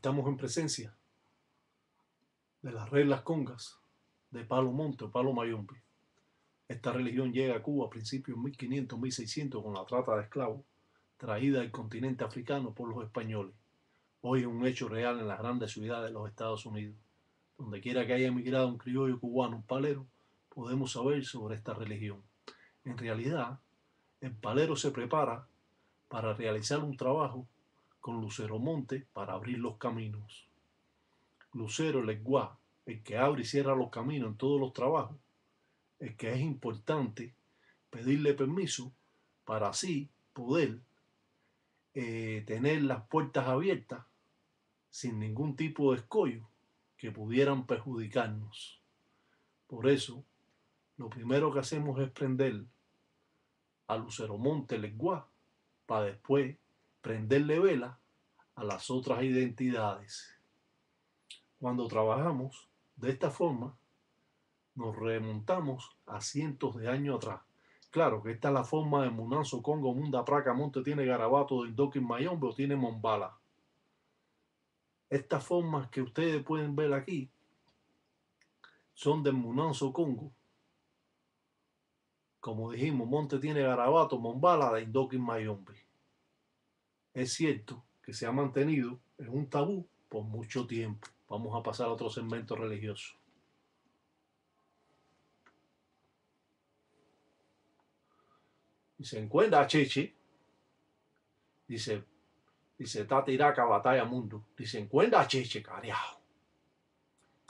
Estamos en presencia de las reglas congas de Palo Monte o Palo Mayombe. Esta religión llega a Cuba a principios de 1500, 1600 con la trata de esclavos traída al continente africano por los españoles. Hoy es un hecho real en las grandes ciudades de los Estados Unidos. Donde quiera que haya emigrado un criollo cubano, un palero, podemos saber sobre esta religión. En realidad, el palero se prepara para realizar un trabajo con Lucero Monte para abrir los caminos. Lucero, el Eguá, el que abre y cierra los caminos en todos los trabajos, el que es importante pedirle permiso para así poder tener las puertas abiertas sin ningún tipo de escollo que pudieran perjudicarnos. Por eso, lo primero que hacemos es prender a Lucero Monte el Eguá para después prenderle vela a las otras identidades. Cuando trabajamos de esta forma, nos remontamos a cientos de años atrás. Claro que esta es la forma de Munanzo, Congo, Munda, Praca, Monte, tiene Garabato, del Dokin Mayombe o tiene Mombala. Estas formas que ustedes pueden ver aquí son del Munanzo, Congo. Como dijimos, Monte tiene Garabato, Mombala, de Indokin Mayombe. Es cierto que se ha mantenido en un tabú por mucho tiempo. Vamos a pasar a otro segmento religioso. Y se encuentra Cheche, dice Tatiraca Batalla Mundo, dice encuentra Cheche, carajo.